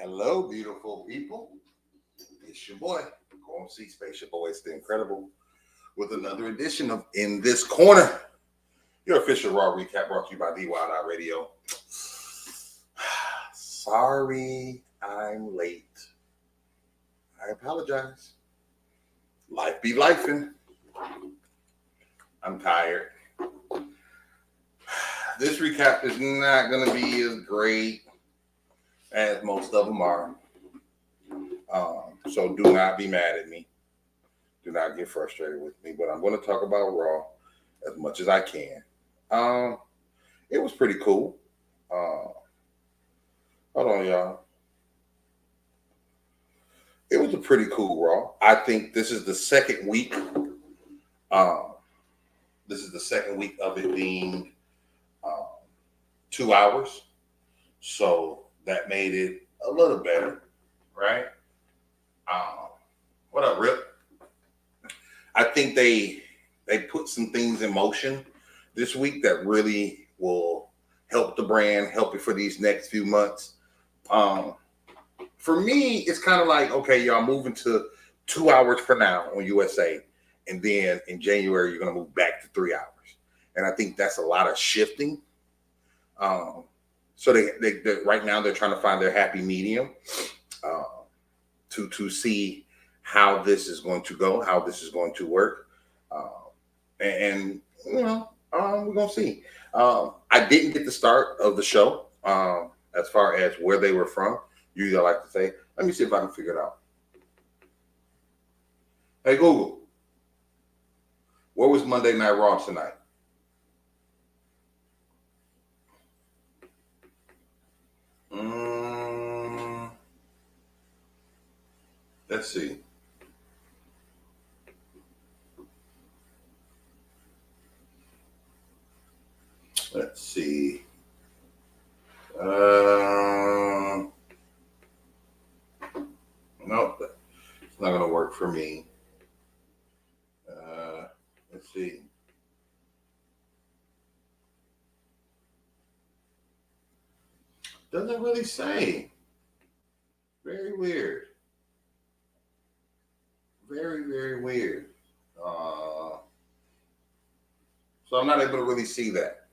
Hello, beautiful people. It's your boy, Go on See Space, your boy, it's the Incredible, with another edition of In This Corner, your official Raw recap brought to you by DY Radio. Sorry I'm late. I apologize. Life be lifing. I'm tired. This recap is not going to be as great as most of them are. So do not be mad at me. Do not get frustrated with me. But I'm going to talk about Raw as much as I can. It was pretty cool. Hold on, y'all. It was a pretty cool Raw. I think this is the second week. This is the second week of it being 2 hours. So that made it a little better, right? What up, Rip? I think they put some things in motion this week that really will help the brand, help it for these next few months. For me, it's kind of like, okay, y'all moving to 2 hours for now on USA, and then in January you're gonna move back to 3 hours, and I think that's a lot of shifting. So they right now they're trying to find their happy medium to see how this is going to go, how this is going to work, and you know, we're gonna see. I didn't get the start of the show as far as where they were from. Usually I like to say, let me see if I can figure it out. Hey Google, where was Monday Night Raw tonight? Let's see. Let's see. Nope, it's not gonna work for me. Let's see. Doesn't really say. Very weird. Very, very weird. So I'm not able to really see that.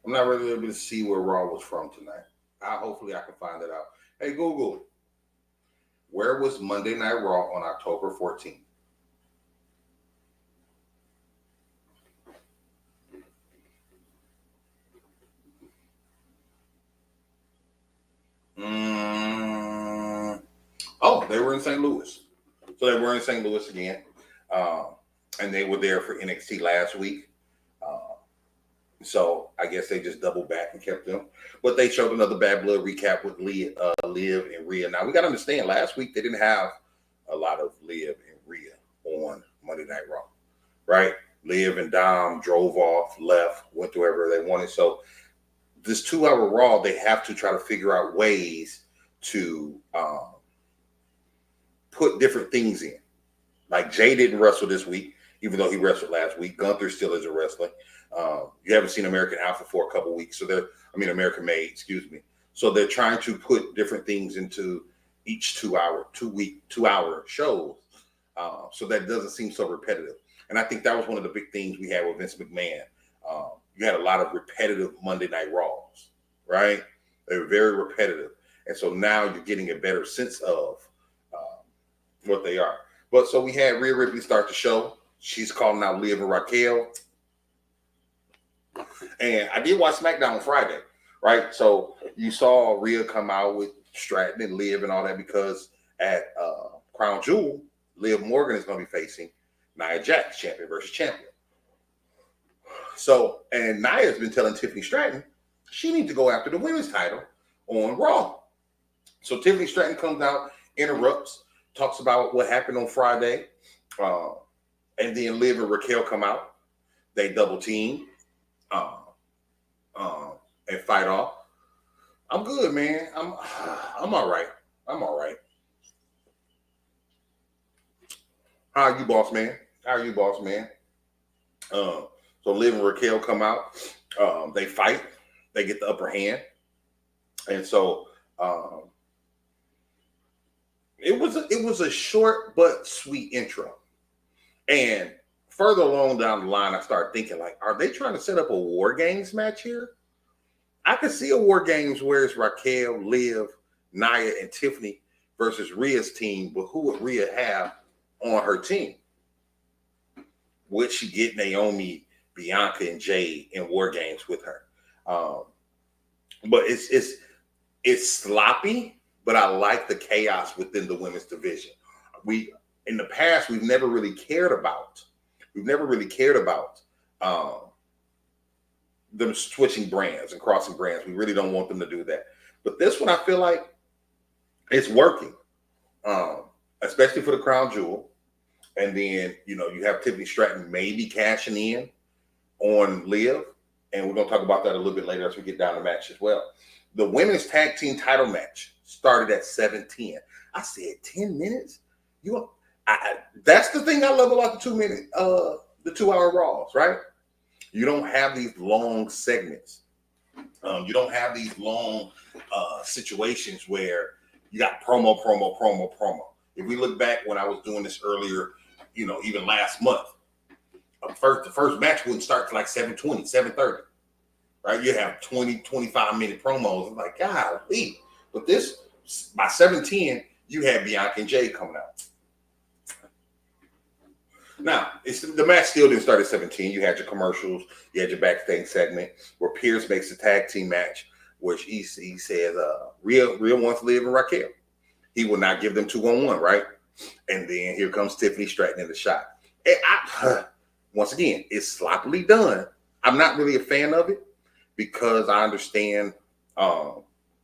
I'm not really able to see where Raw was from tonight. Hopefully I can find it out. Hey Google, where was Monday Night Raw on October 14th? Oh, they were in St. Louis. So they were in St. Louis again. And they were there for NXT last week. So I guess they just doubled back and kept them. But they showed another Bad Blood recap with Liv and Rhea. Now, we got to understand, last week they didn't have a lot of Liv and Rhea on Monday Night Raw, right? Liv and Dom drove off, left, went to wherever they wanted. So this 2 hour Raw, they have to try to figure out ways to put different things in. Like Jay didn't wrestle this week, even though he wrestled last week. Gunther still isn't wrestling. You haven't seen American Alpha for a couple weeks, so American Made, excuse me. So they're trying to put different things into each 2 hour shows, so that doesn't seem so repetitive. And I think that was one of the big things we had with Vince McMahon. You had a lot of repetitive Monday Night Raws, right? They were very repetitive, and so now you're getting a better sense of what they are. But so we had Rhea Ripley start the show. She's calling out Liv and Raquel. And I did watch SmackDown on Friday, right? So you saw Rhea come out with Stratton and Liv and all that, because at Crown Jewel, Liv Morgan is going to be facing Nia Jax, champion versus champion. So, and Nia's been telling Tiffany Stratton she needs to go after the women's title on Raw. So Tiffany Stratton comes out, interrupts, talks about what happened on Friday. And then Liv and Raquel come out. They double team. And fight off. I'm good, man. I'm all right. I'm all right. How are you, boss man? So Liv and Raquel come out. They fight. They get the upper hand. And so It was a short but sweet intro. And further along down the line, I started thinking, like, are they trying to set up a War Games match here? I could see a War Games where it's Raquel, Liv, Nia, and Tiffany versus Rhea's team, but who would Rhea have on her team? Would she get Naomi, Bianca, and Jade in War Games with her? But it's sloppy, but I like the chaos within the women's division. In the past, we've never really cared about them switching brands and crossing brands. We really don't want them to do that. But this one, I feel like it's working, especially for the crown jewel. And then, you have Tiffany Stratton maybe cashing in on Liv. And we're going to talk about that a little bit later as we get down the match as well. The women's tag team title match started at 7:10. I said 10 minutes? That's the thing I love about the 2-hour Raws, right? You don't have these long segments. You don't have these long situations where you got promo. If we look back when I was doing this earlier, even last month, the first match wouldn't start till like 7:20, 7:30, right? You have 20, 25-minute promos. I'm like, golly. But this, by 7:10, you had Bianca and Jade coming out. Now, the match still didn't start at 7:10. You had your commercials. You had your backstage segment where Pierce makes a tag team match, which he says, Rhea wants Liv and Raquel. He will not give them 2-on-1, right? And then here comes Tiffany Stratton in the shot. And once again, it's sloppily done. I'm not really a fan of it because I understand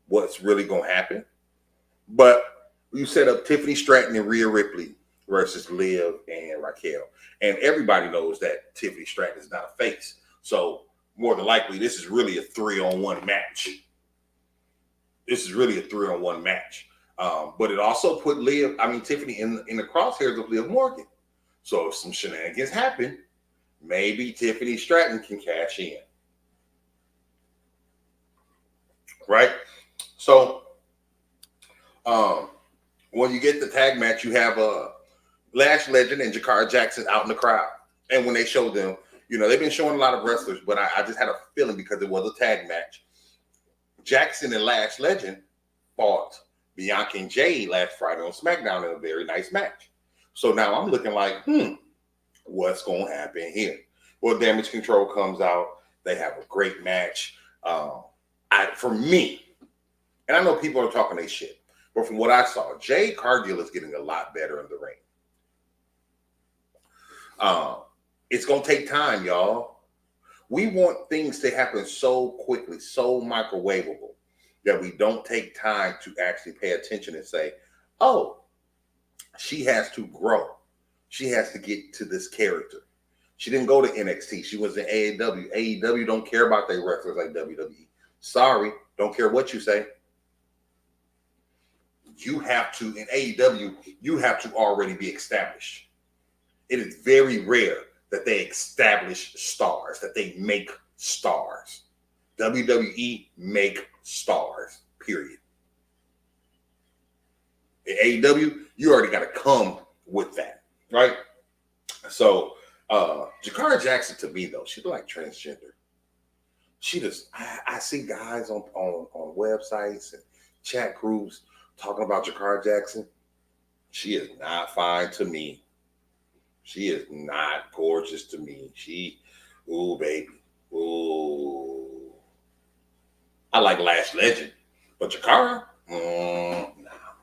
what's really going to happen. But you set up Tiffany Stratton and Rhea Ripley versus Liv and Raquel. And everybody knows that Tiffany Stratton is not a face. So more than likely, this is really a 3-on-1 match. But it also put Tiffany in the crosshairs of Liv Morgan. So if some shenanigans happen, maybe Tiffany Stratton can cash in. Right? So when you get the tag match, you have Lash Legend and Jakara Jackson out in the crowd. And when they showed them, they've been showing a lot of wrestlers, but I just had a feeling because it was a tag match. Jackson and Lash Legend fought Bianca and Jade last Friday on SmackDown in a very nice match. So now I'm looking like, what's going to happen here? Well, Damage Control comes out. They have a great match. For me, and I know people are talking their shit, but from what I saw, Jade Cargill is getting a lot better in the ring. It's going to take time, y'all. We want things to happen so quickly, so microwavable, that we don't take time to actually pay attention and say, oh, she has to grow. She has to get to this character. She didn't go to NXT. She was in AEW. AEW don't care about their wrestlers like WWE. Sorry, don't care what you say. You have to, in AEW, you have to already be established. It is very rare that they establish stars, that they make stars. WWE make stars, period. In AEW, you already got to come with that, right? So, Jakara Jackson, to me, though, she look like transgender. She just, I see guys on websites and chat groups talking about Jakara Jackson. She is not fine to me. She is not gorgeous to me. Ooh, baby. Ooh. I like Lash Legend, but Jakara, no,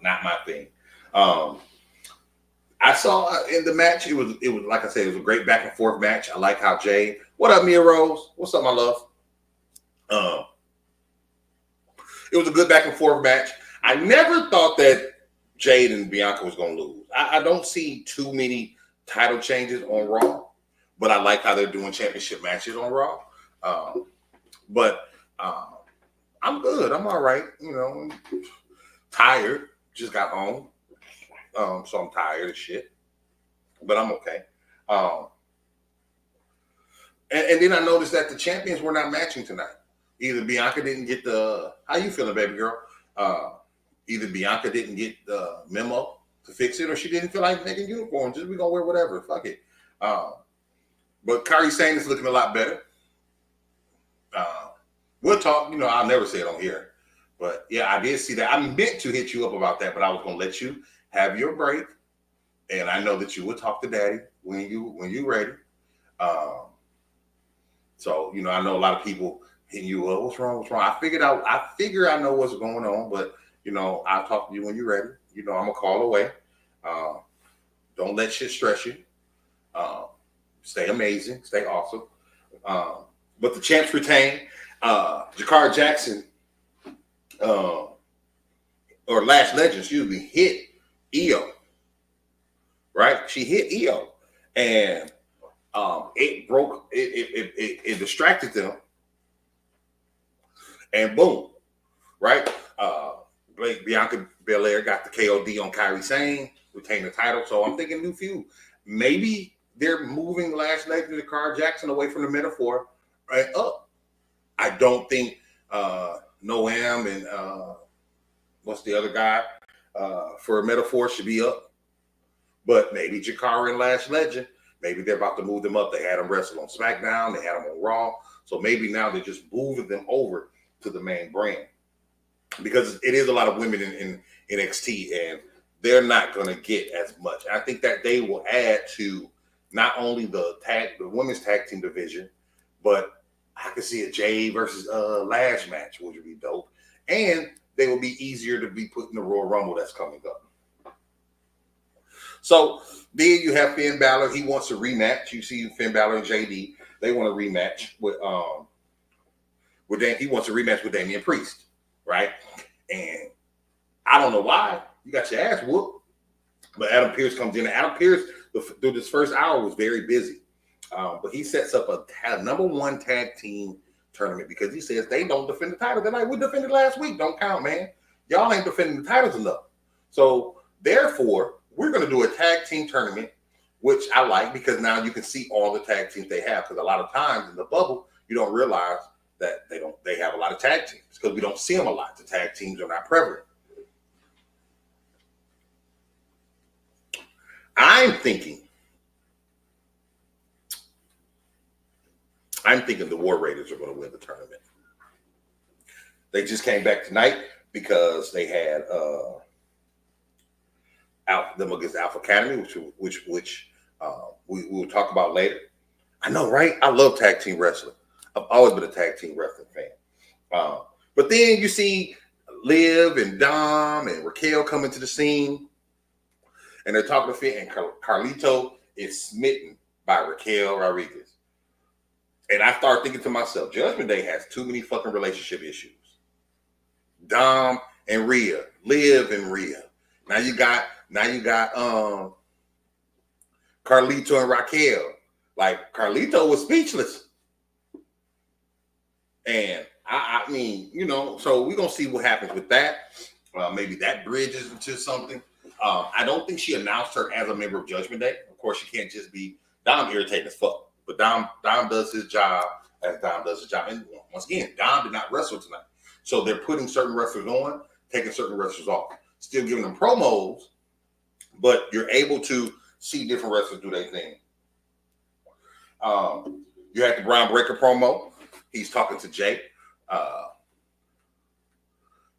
not my thing. I saw in the match, it was like I said, it was a great back and forth match. I like how Jade. What up, Mia Rose? What's up, my love? It was a good back and forth match. I never thought that Jade and Bianca was going to lose. I don't see too many title changes on Raw, but I like how they're doing championship matches on Raw. But I'm good. I'm all right. Tired. Just got home. So I'm tired of shit. But I'm okay. And then I noticed that the champions were not matching tonight. Either Bianca didn't get how you feeling, baby girl? Either Bianca didn't get the memo to fix it, or she didn't feel like making uniforms. Just we gonna wear whatever. Fuck it. But Kairi Sane is looking a lot better. We'll talk. I'll never say it on here. But yeah, I did see that. I meant to hit you up about that, but I was gonna let you have your break. And I know that you will talk to Daddy when you ready. So I know a lot of people hitting you up. What's wrong? What's wrong? I figure I know what's going on, but I'll talk to you when you're ready. I'm gonna call away. Don't let shit stress you. Stay amazing. Stay awesome. But the champs retain. Jakara Jackson, or Lash Legend, excuse me, hit Io. Right? She hit Io, and it broke. It distracted them, and boom, right? Bianca Belair got the KOD on Kairi Sane, retained the title. So I'm thinking new feud. Maybe they're moving Lash Legend to Jakara Jackson away from the metaphor right up. I don't think Noam and what's the other guy for a metaphor should be up. But maybe Jakara and Lash Legend, maybe they're about to move them up. They had them wrestle on SmackDown. They had them on Raw. So maybe now they're just moving them over to the main brand. Because it is a lot of women in NXT, and they're not going to get as much. I think that they will add to not only the women's tag team division, but I could see a Jade versus Lash match, which would be dope. And they will be easier to be put in the Royal Rumble that's coming up. So then you have Finn Balor. He wants a rematch. You see Finn Balor and JD. They want a rematch with he wants a rematch with Damian Priest, right? And I don't know why. You got your ass whooped. But Adam Pearce comes in. Adam Pearce, through this first hour, was very busy. But he sets up a number one tag team tournament because he says they don't defend the title. They're like, we defended last week. Don't count, man. Y'all ain't defending the titles enough. So therefore, we're going to do a tag team tournament, which I like because now you can see all the tag teams they have. Because a lot of times in the bubble, you don't realize that they have a lot of tag teams because we don't see them a lot. The tag teams are not prevalent. I'm thinking the War Raiders are going to win the tournament. They just came back tonight because they had them against Alpha Academy, which we will talk about later. I know, right? I love tag team wrestling. I've always been a tag team wrestling fan. But then you see Liv and Dom and Raquel come into the scene, and they're talking to Finn, and Carlito is smitten by Raquel Rodriguez. And I start thinking to myself, Judgment Day has too many fucking relationship issues. Dom and Rhea, Liv and Rhea. Now you got Carlito and Raquel. Like Carlito was speechless. And I mean, so we're gonna see what happens with that. Maybe that bridges into something. I don't think she announced her as a member of Judgment Day. Of course, she can't just be Dom irritating as fuck. But Dom does his job as Dom does his job. And once again, Dom did not wrestle tonight. So they're putting certain wrestlers on, taking certain wrestlers off. Still giving them promos, but you're able to see different wrestlers do their thing. You had the Bron Breakker promo. He's talking to Jay.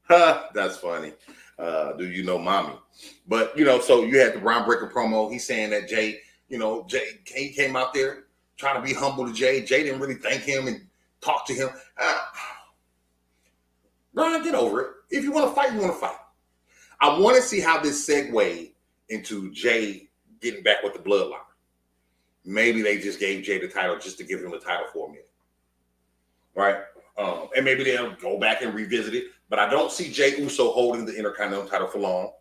That's funny. Do you know mommy? But, so you had the Bron Breakker promo. He's saying that Jay, he came out there trying to be humble to Jay. Jay didn't really thank him and talk to him. Bron, get over it. If you want to fight, you want to fight. I want to see how this segues into Jay getting back with the bloodline. Maybe they just gave Jay the title just to give him the title for a minute. Right? And maybe they'll go back and revisit it. But I don't see Jay Uso holding the Intercontinental title for long.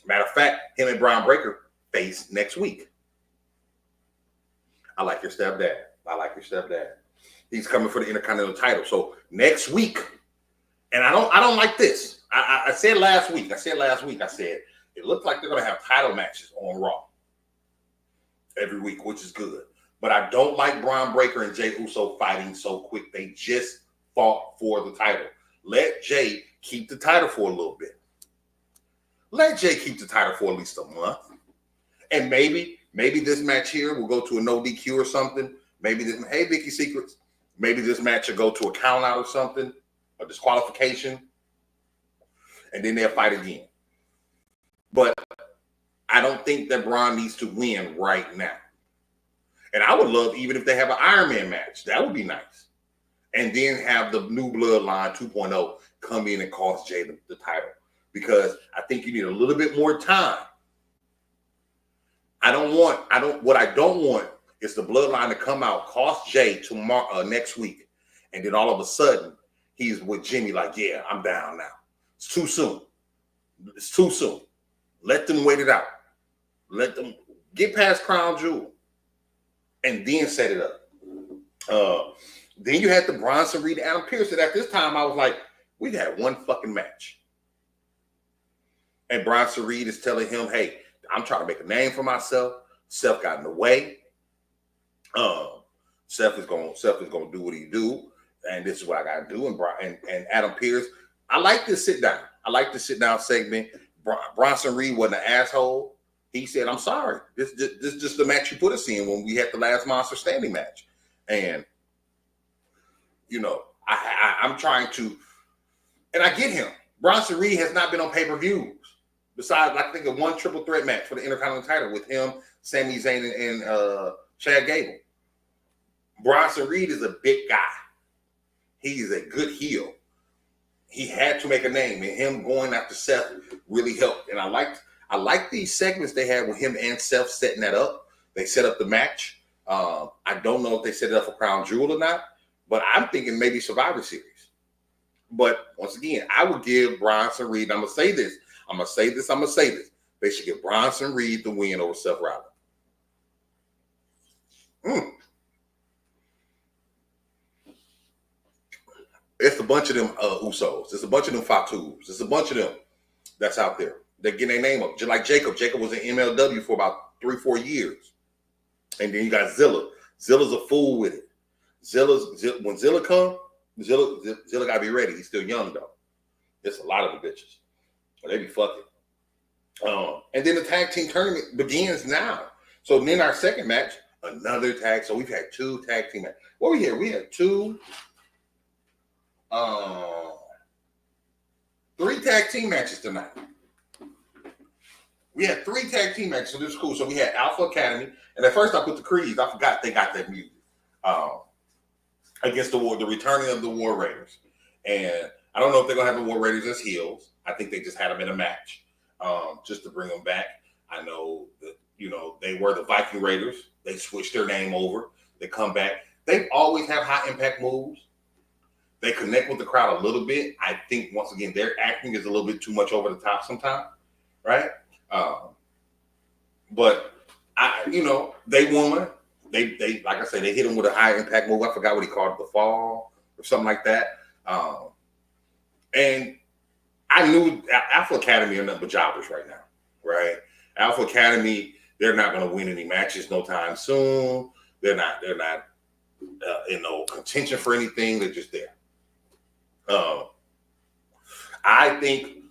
Matter of fact, him and Bron Breakker face next week. I like your stepdad. He's coming for the Intercontinental title. So next week, and I don't like this. I said last week, I said it looks like they're going to have title matches on Raw every week, which is good. But I don't like Bron Breakker and Jay Uso fighting so quick. They just fought for the title. Let Jay keep the title for a little bit. Let Jay keep the title for at least a month. And maybe this match here will go to a no DQ or something. Maybe this, hey, Vicky Secrets, maybe this match will go to a count out or something, a disqualification, and then they'll fight again. But I don't think that Bron needs to win right now. And I would love, even if they have an Iron Man match, that would be nice. And then have the new Bloodline 2.0 come in and cost Jay the title. Because I think you need a little bit more time. What I don't want is the Bloodline to come out, cost Jay tomorrow, next week. And then all of a sudden, he's with Jimmy like, yeah, I'm down now. It's too soon. It's too soon. Let them wait it out. Let them get past Crown Jewel. And then set it up. Then you had the Bronson Reed, Adam Pearce. And at this time, I was like, we've had one fucking match. And Bronson Reed is telling him, hey, I'm trying to make a name for myself. Seth got in the way. Seth is gonna do what he do, and this is what I gotta do. And Adam Pearce, I like this sit down. I like the sit down segment. Bronson Reed wasn't an asshole. He said, I'm sorry. This is just the match you put us in when we had the last Monster Standing match. And, you know, I'm trying to, and I get him. Bronson Reed has not been on pay-per-views. Besides, I think, one triple threat match for the Intercontinental title with him, Sami Zayn, and Chad Gable. Bronson Reed is a big guy. He's a good heel. He had to make a name, and him going after Seth really helped. And I like these segments they had with him and Seth setting that up. They set up the match. I don't know if they set it up for Crown Jewel or not, but I'm thinking maybe Survivor Series. But once again, I would give Bronson Reed, I'm going to say this. They should give Bronson Reed the win over Seth Rollins. It's a bunch of them Usos. It's a bunch of them Fatus. It's a bunch of them that's out there. They're getting their name up. Just like Jacob. Jacob was in MLW for about 3-4 years. And then you got Zilla. Zilla's a fool with it. When Zilla come, Zilla got to be ready. He's still young, though. It's a lot of the bitches. They be fucking. And then the tag team tournament begins now. So then our second match, another tag. So we've had 2 tag team matches. What we had? We had 3 tag team matches tonight. We had 3 tag team matches, so this is cool. So we had Alpha Academy, and at first I put the Creeds. I forgot they got that music against the returning of the War Raiders. And I don't know if they're gonna have the War Raiders as heels. I think they just had them in a match just to bring them back. I know that, you know, they were the Viking Raiders. They switched their name over. They come back. They always have high impact moves. They connect with the crowd a little bit. I think, once again, their acting is a little bit too much over the top sometimes, right? But they won. They like I said, they hit him with a high impact move. I forgot what he called it, the fall or something like that. And I knew Alpha Academy are nothing but jobbers right now, right? Alpha Academy, they're not going to win any matches no time soon. They're not in no contention for anything. They're just there. I think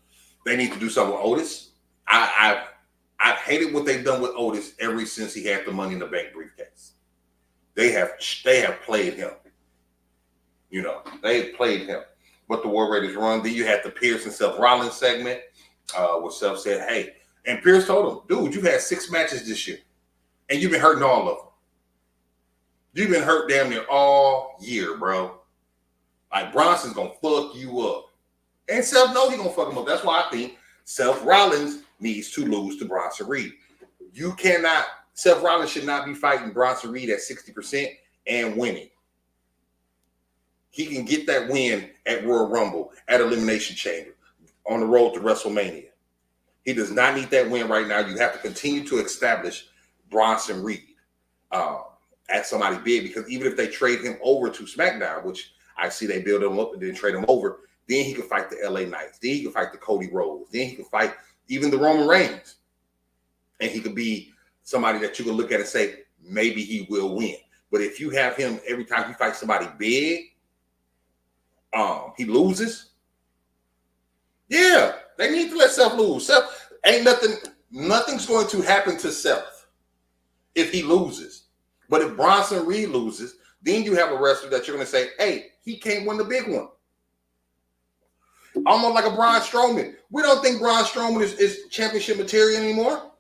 they need to do something with Otis. I've hated what they've done with Otis ever since he had the Money in the Bank briefcase. They have played him. You know, they played him. But the War Raiders run. Then you had the Pierce and Seth Rollins segment, where Seth said, hey, and Pierce told him, dude, you've had 6 matches this year, and you've been hurting all of them. You've been hurt damn near all year, bro. Like, Bronson's going to fuck you up. And Seth knows he's going to fuck him up. That's why I think Seth Rollins needs to lose to Bronson Reed. Seth Rollins should not be fighting Bronson Reed at 60% and winning. He can get that win at Royal Rumble, at Elimination Chamber, on the road to WrestleMania. He does not need that win right now. You have to continue to establish Bronson Reed as somebody big, because even if they trade him over to SmackDown, which I see they build him up and then trade him over, then he can fight the LA Knights. Then he can fight the Cody Rhodes. Then he can fight even the Roman Reigns. And he could be somebody that you can look at and say, maybe he will win. But if you have him every time he fights somebody big, he loses. Yeah, they need to let Seth lose. Ain't nothing's going to happen to Seth if he loses. But if Bronson Reed loses, then you have a wrestler that you're going to say, hey, he can't win the big one. Almost like a Braun Strowman. We don't think Braun Strowman is championship material anymore.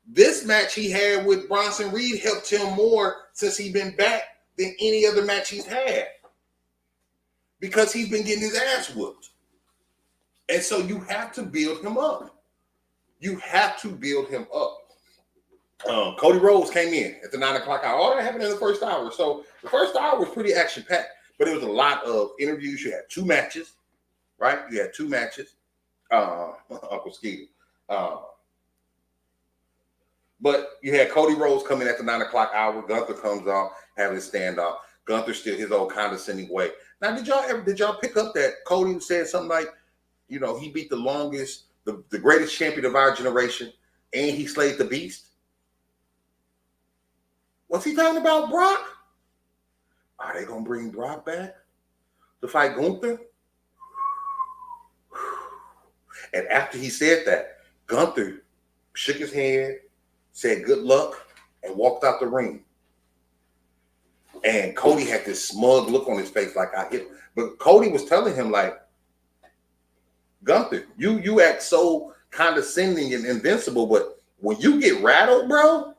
This match he had with Bronson Reed helped him more since he's been back than any other match he's had. Because he's been getting his ass whooped. And so you have to build him up. You have to build him up. Cody Rhodes came in at the 9 o'clock hour. All that happened in the first hour. So the first hour was pretty action-packed. But it was a lot of interviews. You had 2 matches, right? You had 2 matches. Uncle Skeeter. But you had Cody Rhodes come in at the 9 o'clock hour. Gunther comes on, having a standoff. Gunther still his old condescending way. Now, did y'all pick up that Cody said something like, you know, he beat the longest, the greatest champion of our generation, and he slayed the beast? Was he talking about Brock? Are they gonna bring Brock back to fight Gunther? And after he said that, Gunther shook his head, said good luck, and walked out the ring. And Cody had this smug look on his face like I hit him. But Cody was telling him like, Gunther, you act so condescending and invincible, but when you get rattled, bro,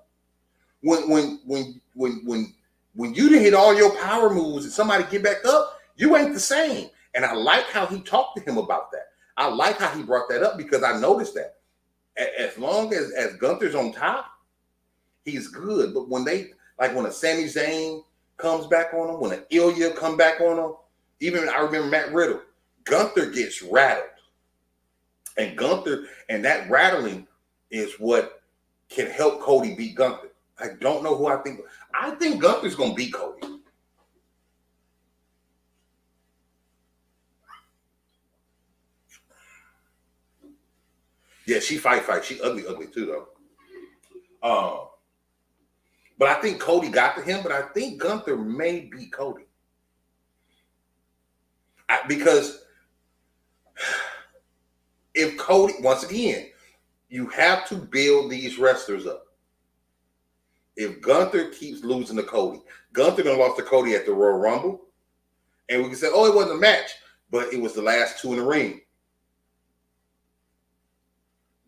when you didn't hit all your power moves and somebody get back up, you ain't the same. And I like how he talked to him about that. I like how he brought that up because I noticed that. As long as Gunther's on top, he's good. But when a Sami Zayn comes back on him, when an Ilya come back on him, even I remember Matt Riddle, Gunther gets rattled. And Gunther, and that rattling is what can help Cody beat Gunther. I don't know who I think. I think Gunther's going to beat Cody. Yeah, she fight. She ugly too, though. But I think Cody got to him, but I think Gunther may beat Cody. Because if Cody, once again, you have to build these wrestlers up. If Gunther keeps losing to Cody, Gunther done lost to Cody at the Royal Rumble, and we can say, oh, it wasn't a match, but it was the last 2 in the ring.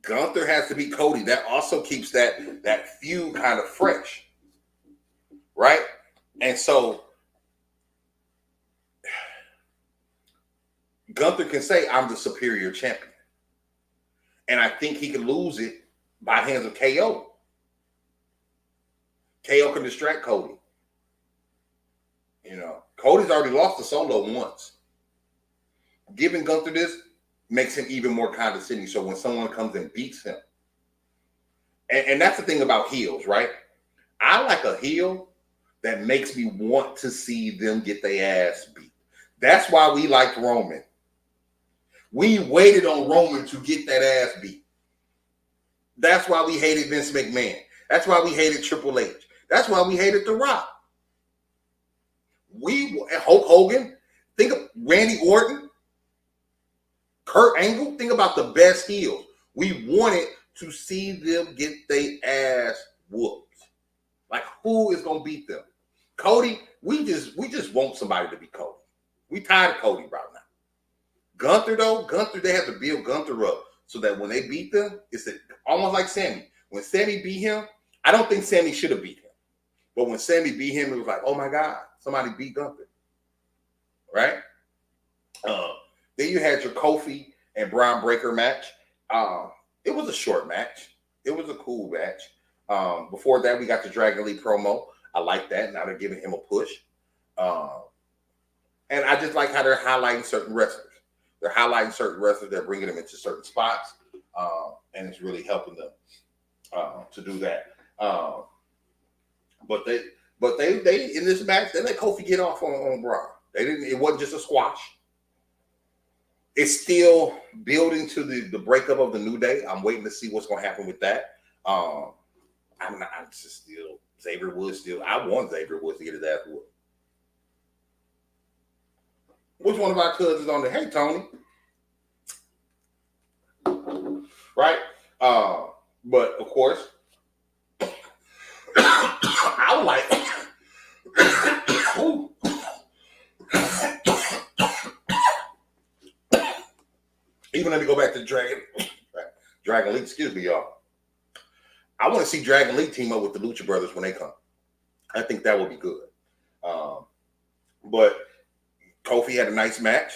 Gunther has to beat Cody. That also keeps that feud kind of fresh, right? And so Gunther can say, I'm the superior champion. And I think he can lose it by hands of KO. KO can distract Cody. You know, Cody's already lost to Solo once. Giving Gunther this makes him even more condescending. So when someone comes and beats him, and that's the thing about heels, right? I like a heel that makes me want to see them get their ass beat. That's why we liked Roman. We waited on Roman to get that ass beat. That's why we hated Vince McMahon. That's why we hated Triple H. That's why we hated The Rock. Hulk Hogan, think of Randy Orton, Kurt Angle, think about the best heels. We wanted to see them get their ass whooped. Like, who is going to beat them? Cody, we just want somebody to beat Cody. We tired of Cody right now. Gunther, they have to build Gunther up so that when they beat them, it's almost like Sammy. When Sammy beat him, I don't think Sammy should have beat him. But when Sammy beat him, it was like, oh my God, somebody beat Gunther. Right? Then you had your Kofi and Bron Breakker match. It was a short match. It was a cool match. Before that, we got the Dragon League promo. I like that. Now they're giving him a push. And I just like how they're highlighting certain wrestlers. They're highlighting certain wrestlers. They're bringing them into certain spots. And it's really helping them to do that. But they in this match, they let Kofi get off on Braun. It wasn't just a squash. It's still building to the breakup of the New Day. I'm waiting to see what's going to happen with that. I'm just still Xavier Woods still. I want Xavier Woods to get his ass whooped. Which one of our cousins on there? Hey, Tony. Right? But of course, I would like. Even let me go back to Dragon League. Excuse me, y'all. I want to see Dragon League team up with the Lucha Brothers when they come. I think that would be good. But Kofi had a nice match.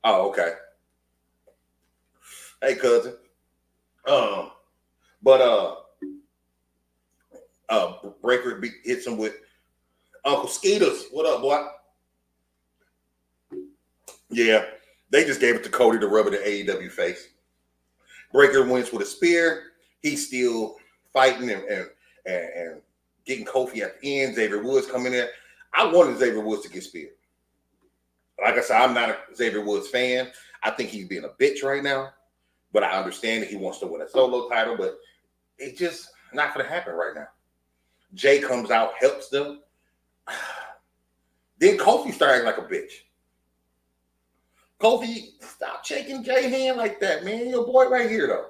Oh, okay. Hey, cousin. Breakker hits him with Uncle Skeeters. What up, boy? Yeah, they just gave it to Cody to rub it in AEW face. Breakker wins with a spear. He's still fighting and getting Kofi at the end. Xavier Woods coming in. I wanted Xavier Woods to get speared. Like I said, I'm not a Xavier Woods fan. I think he's being a bitch right now. But I understand that he wants to win a solo title, but it's just not going to happen right now. Jay comes out, helps them. Then Kofi started like a bitch. Kofi, stop shaking Jay's hand like that, man. Your boy right here, though.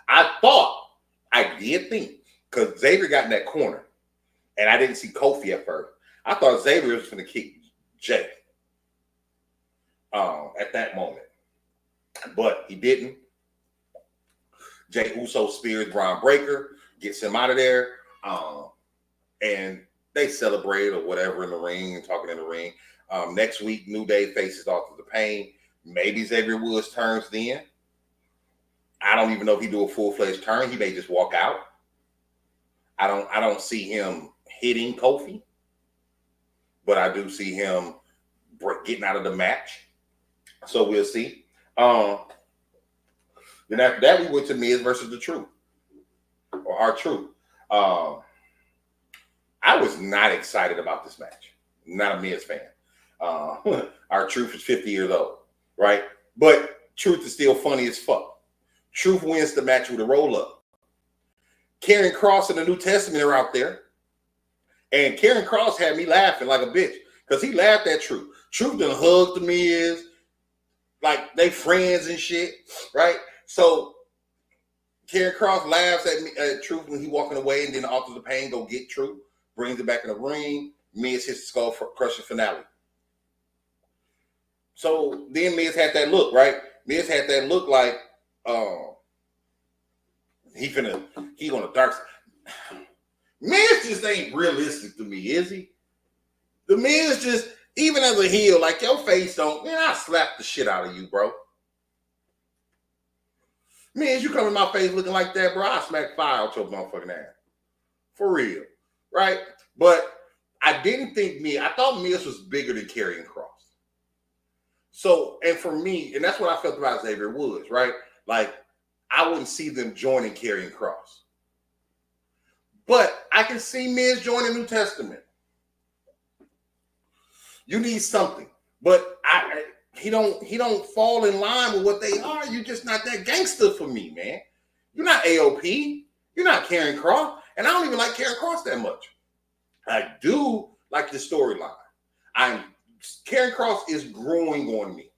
I did think, because Xavier got in that corner, and I didn't see Kofi at first. I thought Xavier was going to kick Jay at that moment. But he didn't. Jay Uso spears Bron Breakker, gets him out of there, and they celebrate or whatever in the ring and talking in the ring. Next week, New Day faces Authors of Pain. Maybe Xavier Woods turns then. I don't even know if he do a full-fledged turn. He may just walk out. I don't see him hitting Kofi, but I do see him getting out of the match. So we'll see. Then after that, we went to Miz versus the Truth, or R-Truth. I was not excited about this match. Not a Miz fan. R-Truth is 50 years old, right? But Truth is still funny as fuck. Truth wins the match with a roll-up. Karrion Kross and the New Testament are out there. And Karrion Kross had me laughing like a bitch because he laughed at Truth. Truth done hugged the Miz. Like, they friends and shit, right? So Karrion Kross laughs at Truth when he walking away, and then the Authors of Pain go get Truth, brings it back in the ring. Miz hits the skull for crushing finale. So then Miz had that look, right? Miz had that look like he gonna dark side. Miz just ain't realistic to me, is he? The Miz just, even as a heel, like your face don't, man, I slap the shit out of you, bro. Miz, you come in my face looking like that, bro, I smack fire out your motherfucking ass. For real, right? But I didn't think I thought Miz was bigger than Karrion Kross. So, and for me, and that's what I felt about Xavier Woods, right? Like, I wouldn't see them joining Karrion Kross. But I can see Miz joining New Testament. You need something. But he don't fall in line with what they are. You're just not that gangster for me, man. You're not AOP. You're not Karrion Kross. And I don't even like Karrion Kross that much. I do like the storyline. Karrion Kross is growing on me.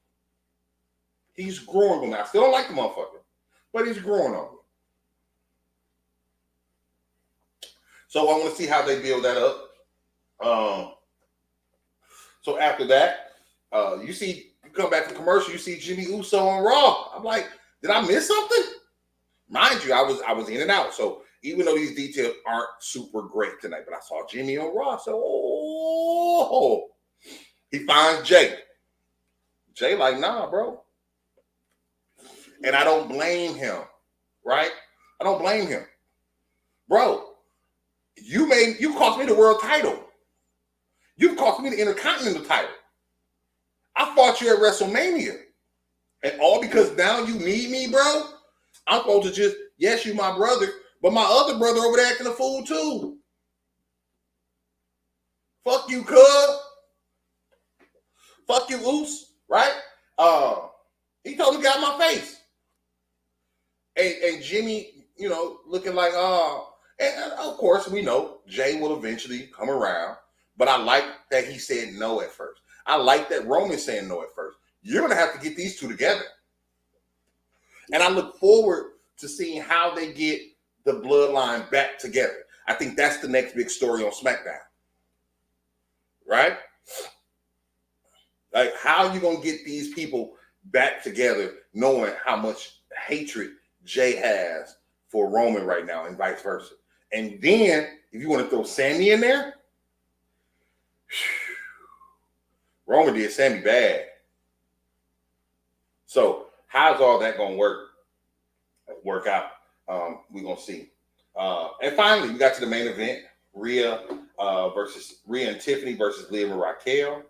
He's growing on me. I still don't like the motherfucker, but he's growing on me. So I want to see how they build that up. So after that, you come back from commercial, you see Jimmy Uso on Raw. I'm like, did I miss something? Mind you, I was in and out. So even though these details aren't super great tonight, but I saw Jimmy on Raw. So he finds Jay. Jay like, nah, bro. And I don't blame him, right? I don't blame him. Bro, you cost me the world title. You cost me the Intercontinental title. I fought you at WrestleMania. And all because now you need me, bro? I'm supposed to just, yes, you my brother, but my other brother over there acting a fool too. Fuck you, cuz. Fuck you, Oos, right? He told me to get out of my face. And Jimmy, looking like, and of course we know Jay will eventually come around, but I like that he said no at first. I like that Roman's saying no at first. You're going to have to get these two together. And I look forward to seeing how they get the bloodline back together. I think that's the next big story on SmackDown. Right? Like, how are you going to get these people back together knowing how much hatred Jay has for Roman right now and vice versa? And then, if you want to throw Sammy in there, Roman did Sammy bad. So, how's all that going to work out? We're going to see. And finally, we got to the main event. Rhea and Tiffany versus Liv and Raquel.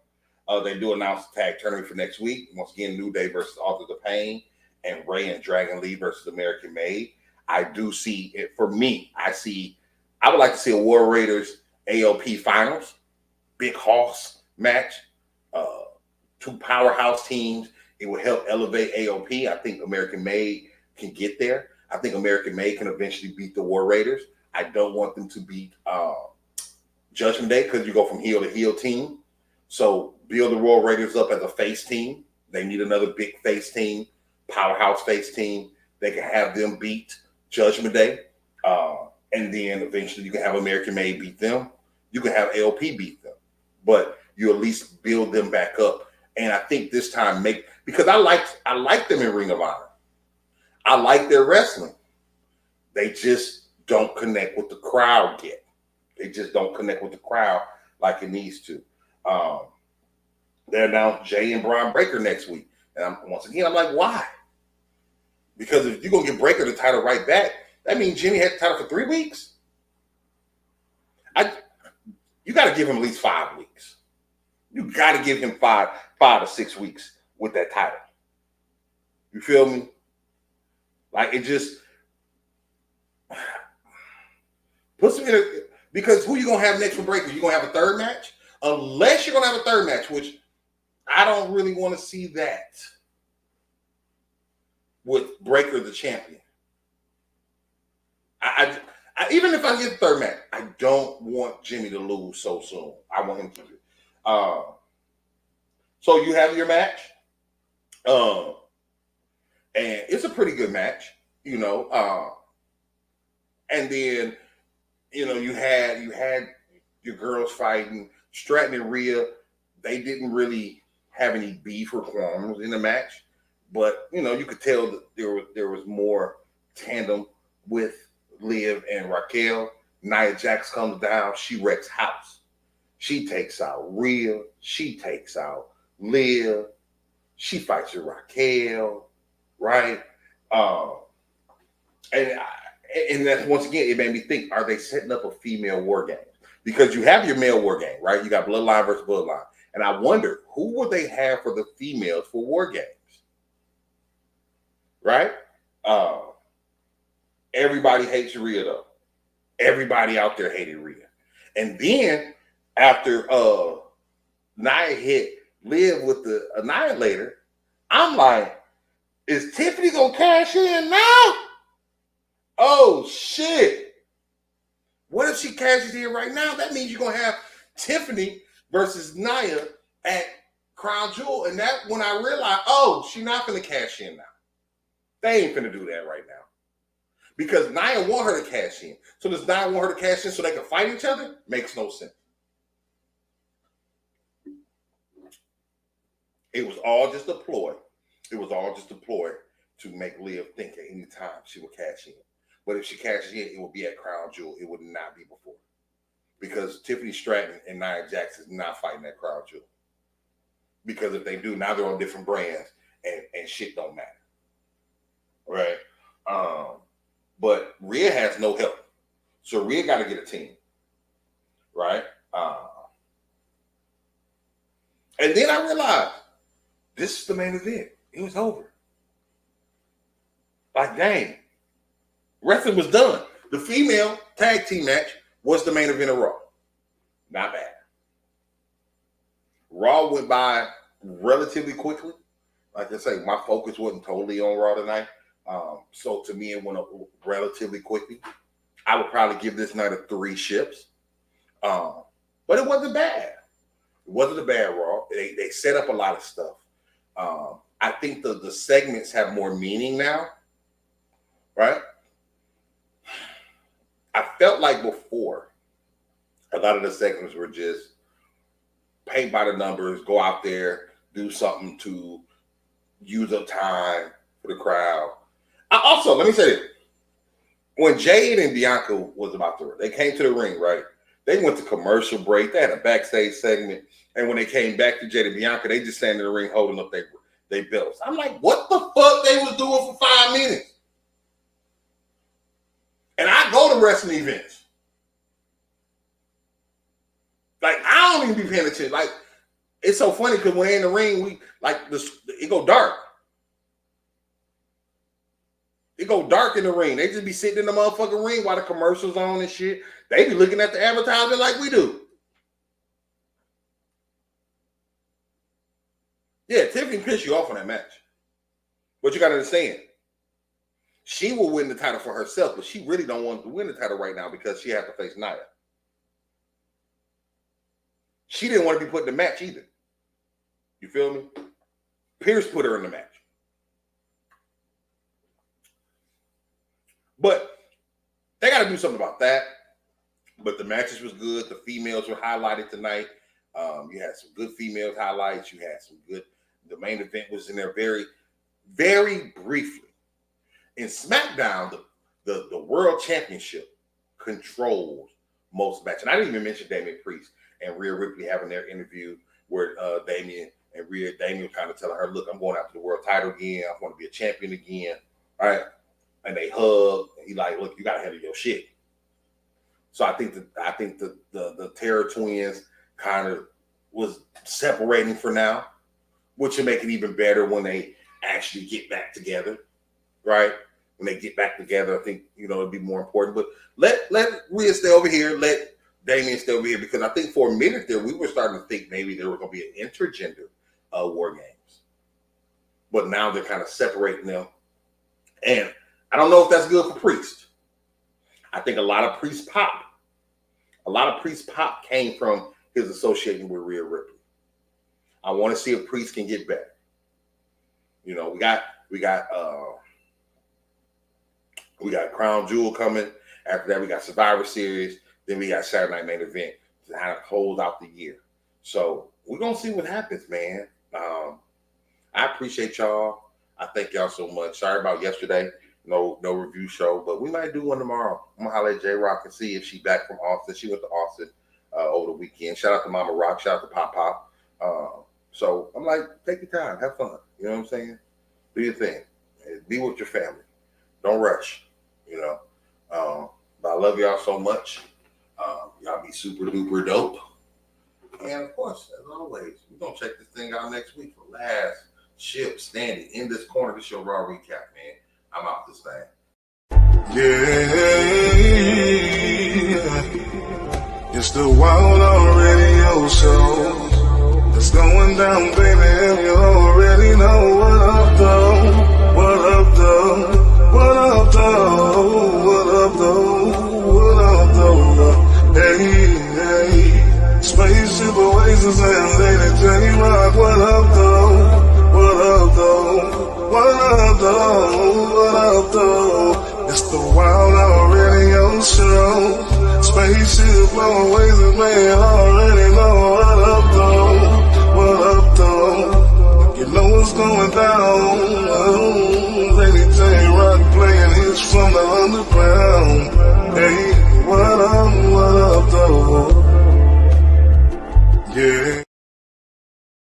They do announce the tag tournament for next week. Once again, New Day versus Authors of Pain, and Ray and Dragon Lee versus American Made. I do see it for me. I would like to see a War Raiders AOP finals, big hoss match, two powerhouse teams. It will help elevate AOP. I think American Made can get there. I think American Made can eventually beat the War Raiders. I don't want them to beat Judgment Day because you go from heel to heel team. So build the War Raiders up as a face team. They need another big face team, powerhouse face team. They can have them beat Judgment Day. And then eventually you can have American Made beat them. You can have AOP beat them. But you at least build them back up. And I think this time because I like them in Ring of Honor. I like their wrestling. They just don't connect with the crowd yet. They just don't connect with the crowd like it needs to. They announced Jay and Bron Breakker next week. And I'm like, why? Because if you're going to give Breakker the title right back, that means Jimmy had the title for 3 weeks. You got to give him at least 5 weeks. You got to give him 5 to 6 weeks with that title. You feel me? Like, it just puts him in because who you going to have next for Breakker? You going to have a third match? Unless you're going to have a third match, which I don't really want to see that with Breakker the champion. I even if I get the third match, I don't want Jimmy to lose so soon. I want him to do it. So you have your match. And it's a pretty good match, you know. And then, you know, you had your girls fighting. Stratton and Rhea, they didn't really have any beef or qualms in the match, but you know, you could tell that there was more tandem with Liv and Raquel. Nia Jax comes down, she wrecks house. She takes out Rhea, she takes out Liv, she fights with Raquel, right? And that's, once again, it made me think: are they setting up a female war game? Because you have your male war game, right? You got Bloodline versus Bloodline. And I wonder, who would they have for the females for war games? Right? Everybody hates Rhea, though. Everybody out there hated Rhea. And then, after Nia hit Liv with the Annihilator, I'm like, is Tiffany going to cash in now? Oh, shit. What if she cashes in right now? That means you're going to have Tiffany versus Nia at Crown Jewel. And that when I realized, oh, she's not going to cash in now. They ain't going to do that right now. Because Nia want her to cash in. So does Nia want her to cash in so they can fight each other? Makes no sense. It was all just a ploy. It was all just a ploy to make Liv think at any time she would cash in. But if she cashes in, it will be at Crown Jewel. It would not be before. Because Tiffany Stratton and Nia Jax is not fighting at Crown Jewel. Because if they do, now they're on different brands and shit don't matter. Right? But Rhea has no help. So Rhea got to get a team. Right? And then I realized, this is the main event. It was over. Like, dang. Wrestling was done. The female tag team match was the main event of Raw. Not bad. Raw went by relatively quickly. Like I say, my focus wasn't totally on Raw tonight. So to me, it went up relatively quickly. I would probably give this night a 3 ships. But it wasn't bad. It wasn't a bad Raw. They set up a lot of stuff. I think the segments have more meaning now. right? I felt like before, a lot of the segments were just paint by the numbers, go out there, do something to use up time for the crowd. Also, let me say this. When Jade and Bianca was about to, they came to the ring, right? They went to commercial break. They had a backstage segment. And when they came back to Jade and Bianca, they just stand in the ring holding up their belts. I'm like, what the fuck they was doing for 5 minutes? And I go to wrestling events. Like, I don't even be paying attention. Like, it's so funny because when they're in the ring, it go dark. It go dark in the ring. They just be sitting in the motherfucking ring while the commercials on and shit. They be looking at the advertisement like we do. Yeah, Tiffany pissed you off on that match. But you got to understand, she will win the title for herself, but she really don't want to win the title right now because she has to face Nia. She didn't want to be put in the match either. You feel me? Pierce put her in the match. But they got to do something about that. But the matches was good. The females were highlighted tonight. You had some good females highlights. You had some good. The main event was in there very, very briefly. In SmackDown, the World Championship controls most matches. And I didn't even mention Damian Priest and Rhea Ripley having their interview where Damian was kind of telling her, look, I'm going after the world title again. I want to be a champion again. All right. And they hug. And he like, look, you got to handle your shit. So I think the Terror Twins kind of was separating for now, which will make it even better when they actually get back together, right? When they get back together, I think, it'd be more important. But let Rhea stay over here. Let Damian stay over here, because I think for a minute there, we were starting to think maybe there were going to be an intergender War Games. But now they're kind of separating them. And I don't know if that's good for Priest. I think a lot of Priest pop came from his association with Rhea Ripley. I want to see if Priest can get better. We got Crown Jewel coming. After that, we got Survivor Series. Then we got Saturday Night Main Event to kind of close out the year. So we're gonna see what happens, man. I appreciate y'all. I thank y'all so much. Sorry about yesterday. No review show, but we might do one tomorrow. I'm gonna holler at J-Rock and see if she's back from Austin. She went to Austin over the weekend. Shout out to Mama Rock. Shout out to Pop Pop. So I'm like, take your time, have fun. You know what I'm saying? Do your thing. Be with your family. Don't rush. But I love y'all so much. Y'all be super duper dope. And of course, as always, we're gonna check this thing out next week for last ship standing in this corner. This your Raw recap, man. I'm out this thing. Yeah, it's the Wild On Radio Show. It's going down, baby, and you already know what up, though. What up, though? What up, though? What up, though? What up, though? Hey, Spaceship Oasis and Lady J-Rock. What up, though? What up, though? What up, though? What up, though? It's the Wild On Radio Show. Spaceship Oasis.